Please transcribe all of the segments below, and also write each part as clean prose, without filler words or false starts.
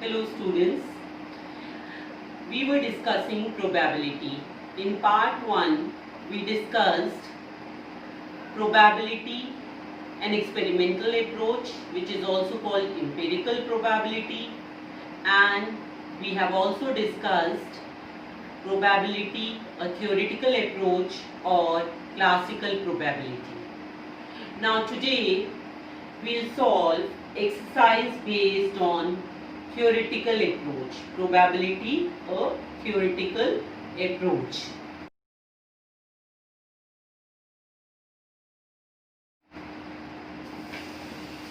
Hello students, we were discussing probability. In part 1, we discussed probability, an experimental approach which is also called empirical probability, and we have also discussed probability, a theoretical approach or classical probability. Now today we'll solve exercise based on theoretical approach, probability, a theoretical approach.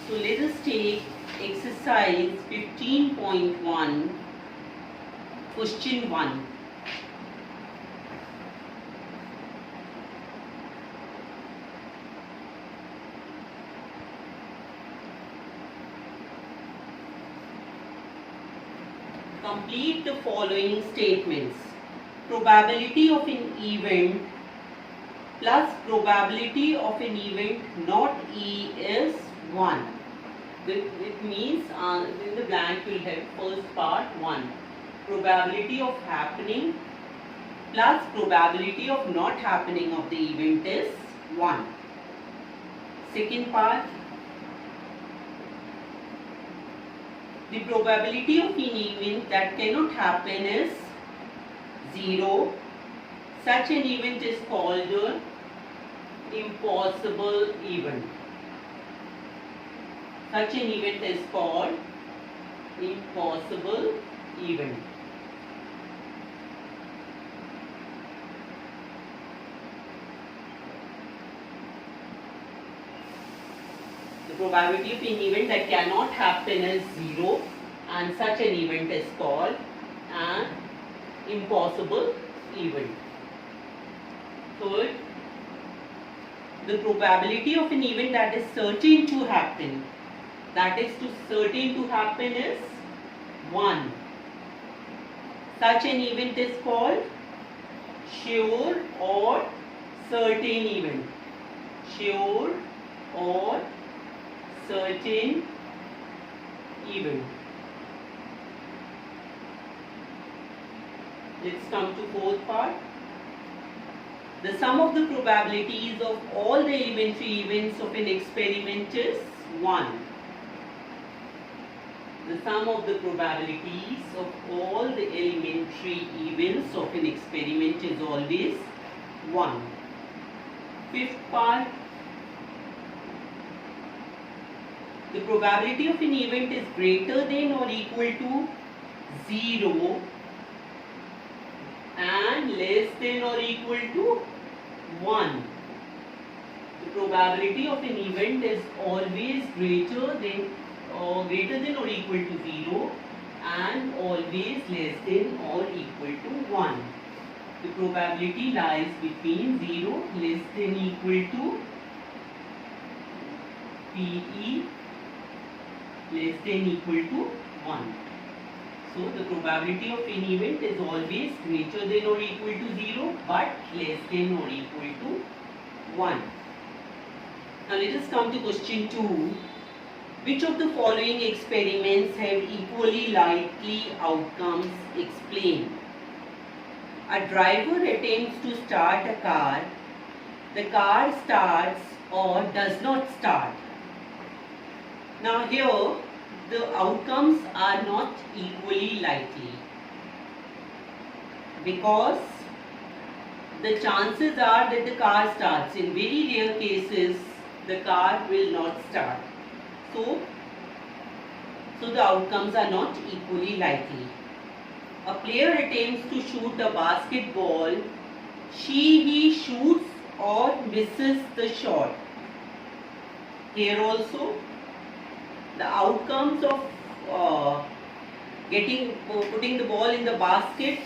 So let us take exercise 15.1, question 1. Complete the following statements. Probability of an event plus probability of an event not E is 1. It means in the blank we will have first part 1. Probability of happening plus probability of not happening of the event is 1. Second part, the probability of an event that cannot happen is 0. Such an event is called an impossible event. Such an event is called impossible event. The probability of an event that cannot happen is 0, and such an event is called an impossible event. Third, the probability of an event that is certain to happen, is 1. Such an event is called sure or certain event. Sure or certain event. Let's come to fourth part. The sum of the probabilities of all the elementary events of an experiment is 1. The sum of the probabilities of all the elementary events of an experiment is always 1. Fifth part, the probability of an event is greater than or equal to 0 and less than or equal to 1. The probability of an event is always greater than or equal to 0 and always less than or equal to 1. The probability lies between 0, less than equal to PE, less than equal to 1. So the probability of an event is always greater than or equal to 0 but less than or equal to 1. Now let us come to question 2. Which of the following experiments have equally likely outcomes? Explain. A driver attempts to start a car. The car starts or does not start. Now here the outcomes are not equally likely because the chances are that the car starts. In very rare cases the car will not start. So the outcomes are not equally likely. A player attempts to shoot a basketball. He shoots or misses the shot. Here also the outcomes of putting the ball in the basket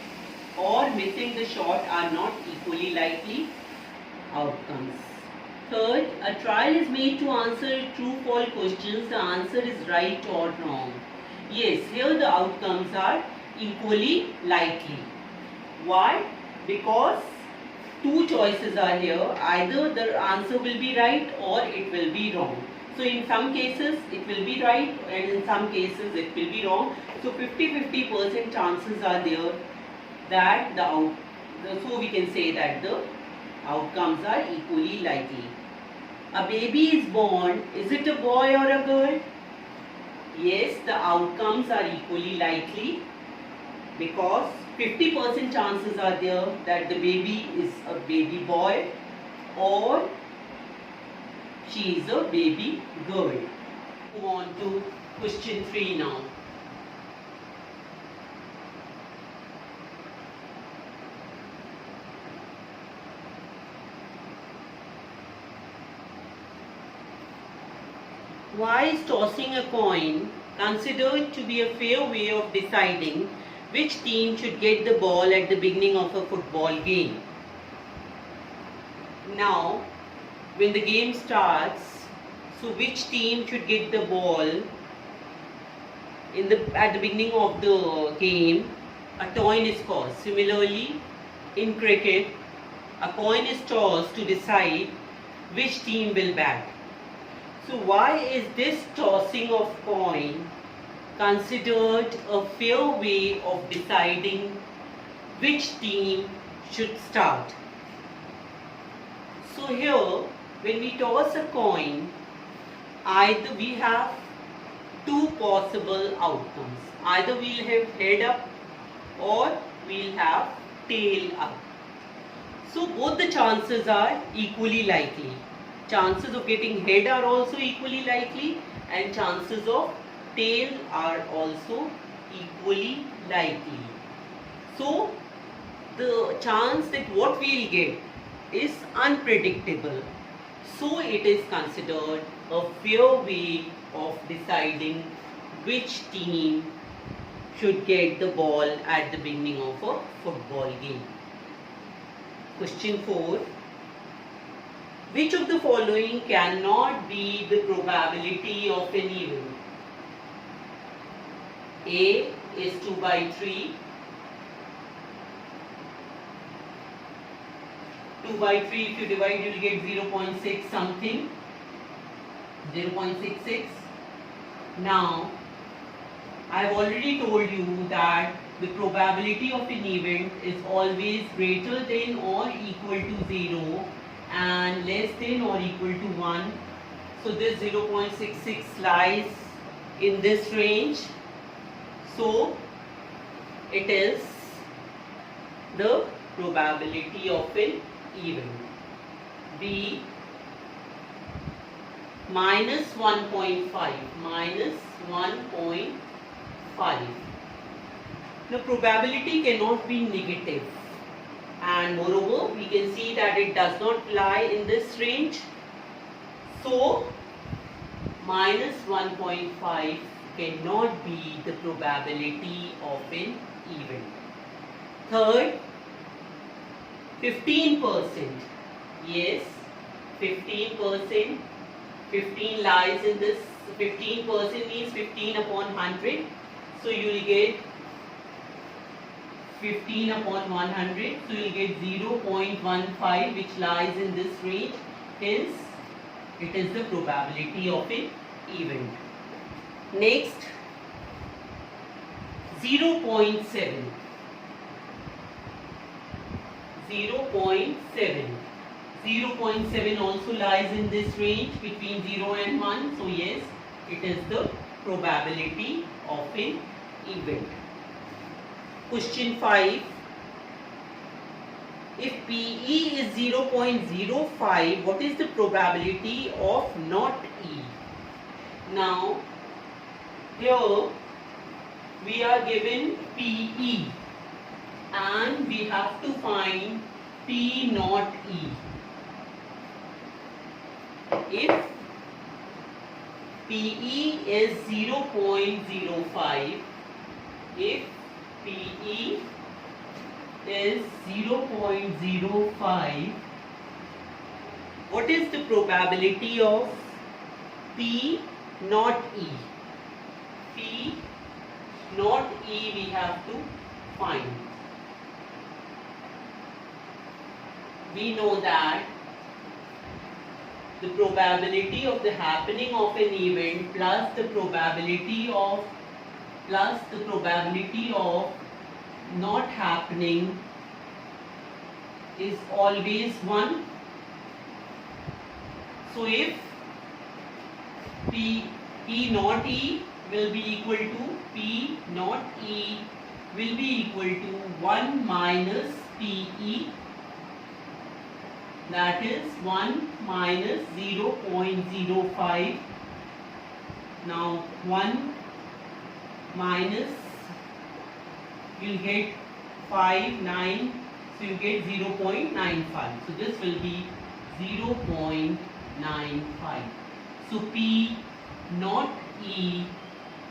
or missing the shot are not equally likely outcomes. Third, a trial is made to answer true-false questions. The answer is right or wrong. Yes, here the outcomes are equally likely. Why? Because two choices are here. Either the answer will be right or it will be wrong. So in some cases it will be right and in some cases it will be wrong. So 50-50% chances are there that so we can say that the outcomes are equally likely. A baby is born, is it a boy or a girl? Yes, the outcomes are equally likely because 50% chances are there that the baby is a baby boy or she is a baby girl. Move on to question 3 now. Why is tossing a coin considered to be a fair way of deciding which team should get the ball at the beginning of a football game? Now, when the game starts, so which team should get the ball at the beginning of the game? A coin is tossed. Similarly, in cricket, a coin is tossed to decide which team will bat. So why is this tossing of coin considered a fair way of deciding which team should start? So here, when we toss a coin, either we have two possible outcomes. Either we'll have head up or we'll have tail up. So both the chances are equally likely. Chances of getting head are also equally likely and chances of tail are also equally likely. So the chance that what we'll get is unpredictable. So it is considered a fair way of deciding which team should get the ball at the beginning of a football game. Question 4. Which of the following cannot be the probability of an event? A is 2 by 3. 2 by 3, if you divide, you will get 0.6 something. 0.66. Now, I have already told you that the probability of an event is always greater than or equal to 0 and less than or equal to 1. So this 0.66 lies in this range. So it is the probability of an event. B minus 1.5 minus 1.5. The probability cannot be negative. And moreover, we can see that it does not lie in this range. So, minus 1.5 cannot be the probability of an event. Third, 15%. Yes, 15%. 15 lies in this. 15% means 15 upon 100. So, you will get 15 upon 100, so you will get 0.15 which lies in this range, hence it is the probability of an event. Next, 0.7. 0.7. 0.7 also lies in this range between 0 and 1, so yes, it is the probability of an event. Question 5. If PE is 0.05, what is the probability of not E? Now, here we are given PE and we have to find P not E. If PE is 0.05, if PE is 0.05, what is the probability of P not E? P not E we have to find. We know that the probability of the happening of an event plus the probability of not happening is always 1. So if P naught E will be equal to P naught E will be equal to 1 minus PE, that is 1 minus 0.05. Now 1 minus, you'll get 5, 9, so you get 0.95. So this will be 0.95. So P naught E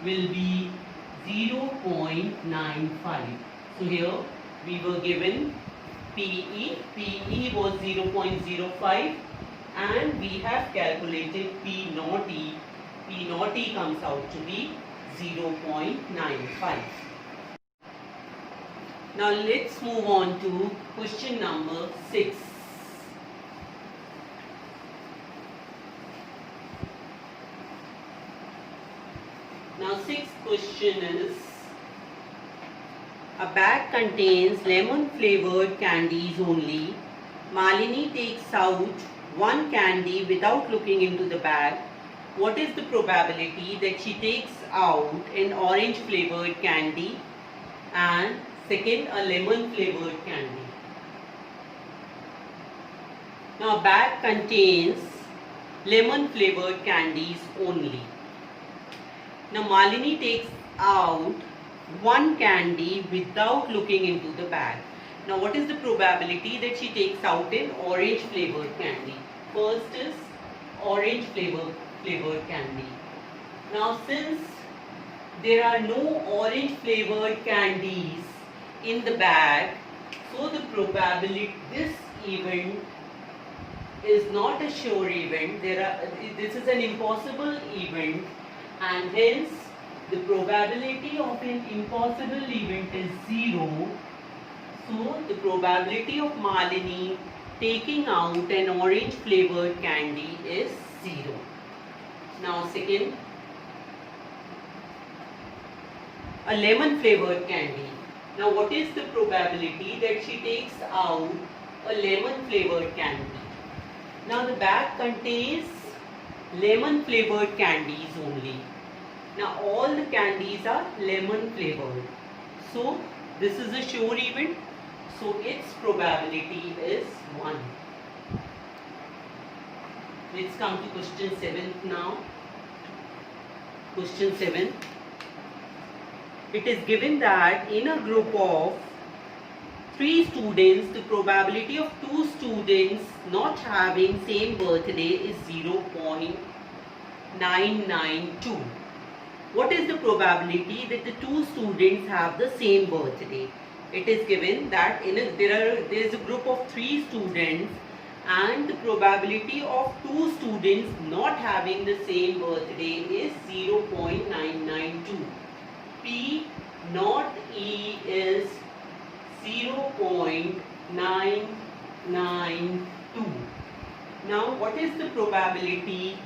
will be 0.95. So here we were given PE was 0.05 and we have calculated P naught E. P naught E comes out to be 0.95. Now let's move on to question number 6. Now sixth question is, a bag contains lemon flavored candies only. Malini takes out one candy without looking into the bag. What is the probability that she takes out an orange flavored candy and second a lemon flavored candy? Now a bag contains lemon flavored candies only. Now Malini takes out one candy without looking into the bag. Now what is the probability that she takes out an orange flavored candy? First is orange flavored candy. Now since there are no orange flavored candies in the bag, so the probability, this event is not a sure event. This is an impossible event, and hence the probability of an impossible event is 0. So the probability of Malini taking out an orange flavored candy is 0. Now second, a lemon flavored candy. Now what is the probability that she takes out a lemon flavored candy? Now the bag contains lemon flavored candies only. Now all the candies are lemon flavored. So this is a sure event. So its probability is 1. Let's come to question 7 now. Question 7. It is given that in a group of 3 students, the probability of 2 students not having same birthday is 0.992. What is the probability that the 2 students have the same birthday? It is given that there is a group of 3 students and the probability of 2 students not having the same birthday is 0.992. P naught E is 0.992. Now what is the probability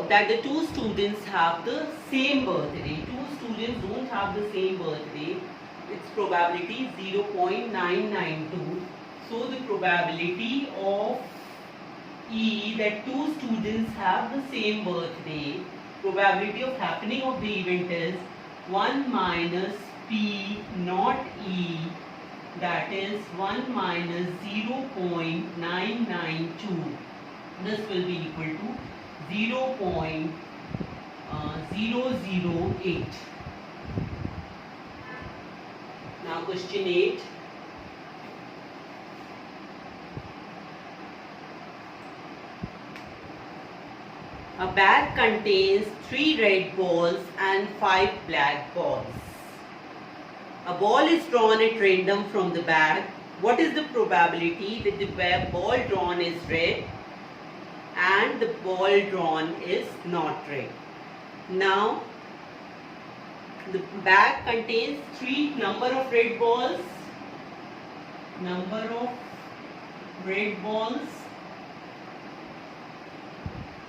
that the 2 students have the same birthday? 2 students don't have the same birthday. Its probability is 0.992. So the probability of E that 2 students have the same birthday, probability of happening of the event is 1 minus P naught E, that is 1 minus 0.992. This will be equal to 0.008. Now question 8. A bag contains 3 red balls and 5 black balls. A ball is drawn at random from the bag. What is the probability that the ball drawn is red and the ball drawn is not red? Now, the bag contains 3 number of red balls.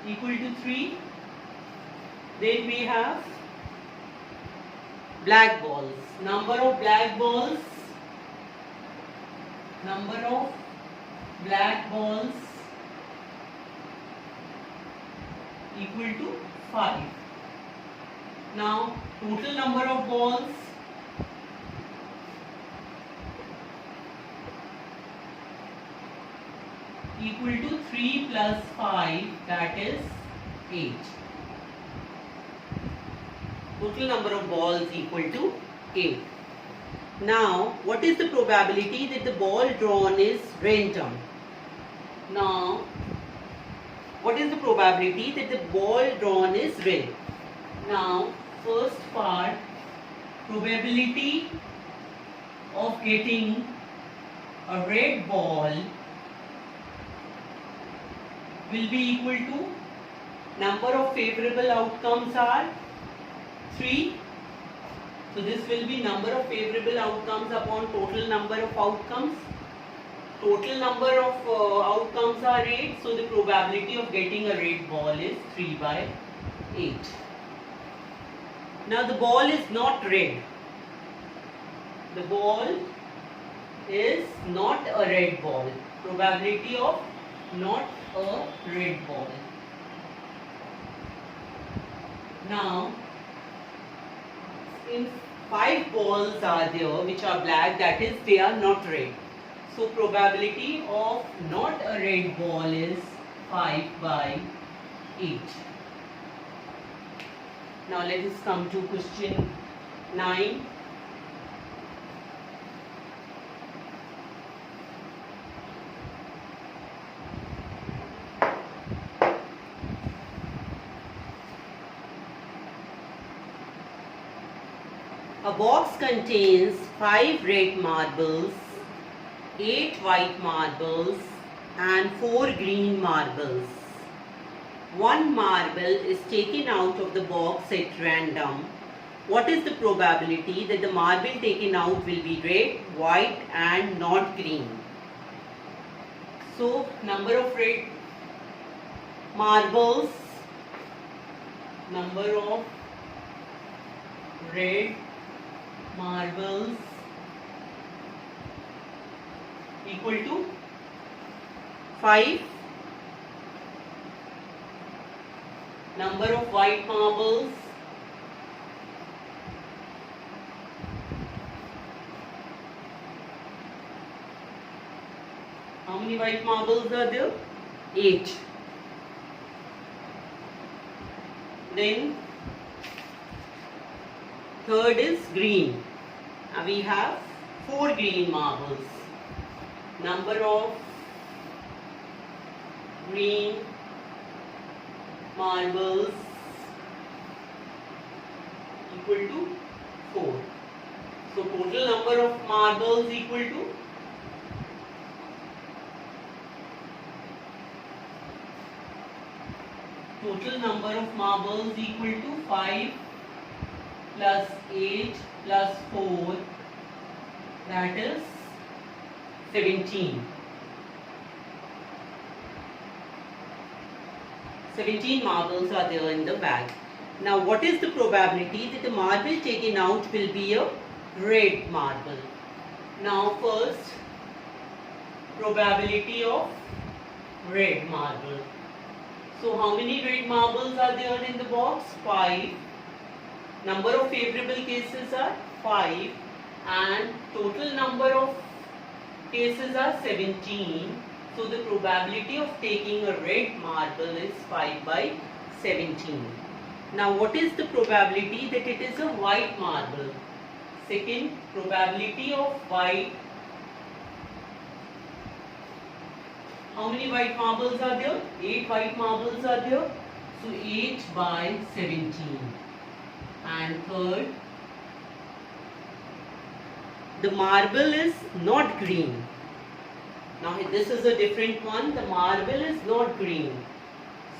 equal to 3. Then we have black balls. Number of black balls equal to 5. Now total number of balls equal to 3 plus 5, that is 8. Total number of balls equal to 8. Now, what is the probability that the ball drawn is random? Now, what is the probability that the ball drawn is red? Now, first part, probability of getting a red ball will be equal to number of favorable outcomes are 3. So this will be number of favorable outcomes upon total number of outcomes. Total number of outcomes are 8. So the probability of getting a red ball is 3 by 8. Now the ball is not red. The ball is not a red ball. Probability of not a red ball. Now, in 5 balls are there which are black, that is they are not red. So probability of not a red ball is 5 by 8. Now let us come to question 9. A box contains 5 red marbles, 8 white marbles and 4 green marbles. One marble is taken out of the box at random. What is the probability that the marble taken out will be red, white and not green? So, number of red marbles, number of red marbles equal to 5. Number of white marbles how many white marbles are there? 8. Then third is green. Now we have 4 green marbles. Number of green marbles equal to 4. So total number of marbles equal to total number of marbles equal to 5 plus 8 plus 4, that is 17. 17 marbles are there in the bag. Now what is the probability that the marble taken out will be a red marble? Now first, probability of red marble. So how many red marbles are there in the box? 5. Number of favorable cases are 5 and total number of cases are 17. So the probability of taking a red marble is 5 by 17. Now what is the probability that it is a white marble? Second, probability of white. How many white marbles are there? 8 white marbles are there. So 8 by 17. And third, the marble is not green. Now this is a different one. The marble is not green.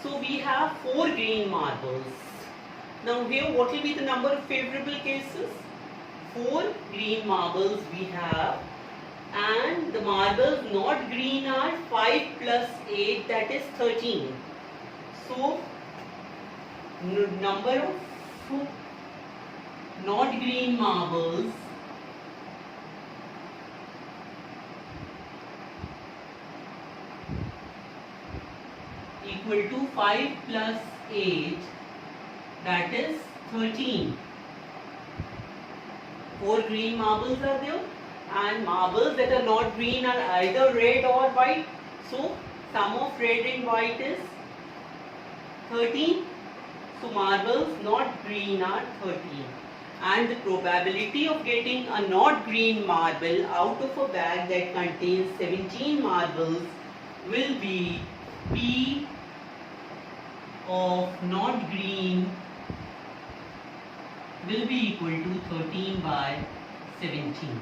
So we have 4 green marbles. Now here what will be the number of favorable cases? 4 green marbles we have, and the marbles not green are 5 plus 8, that is 13. So number of not green marbles equal to 5 plus 8, that is 13. 4 green marbles are there, and marbles that are not green are either red or white. So sum of red and white is 13. So marbles not green are 13. And the probability of getting a not green marble out of a bag that contains 17 marbles will be P of not green will be equal to 13 by 17.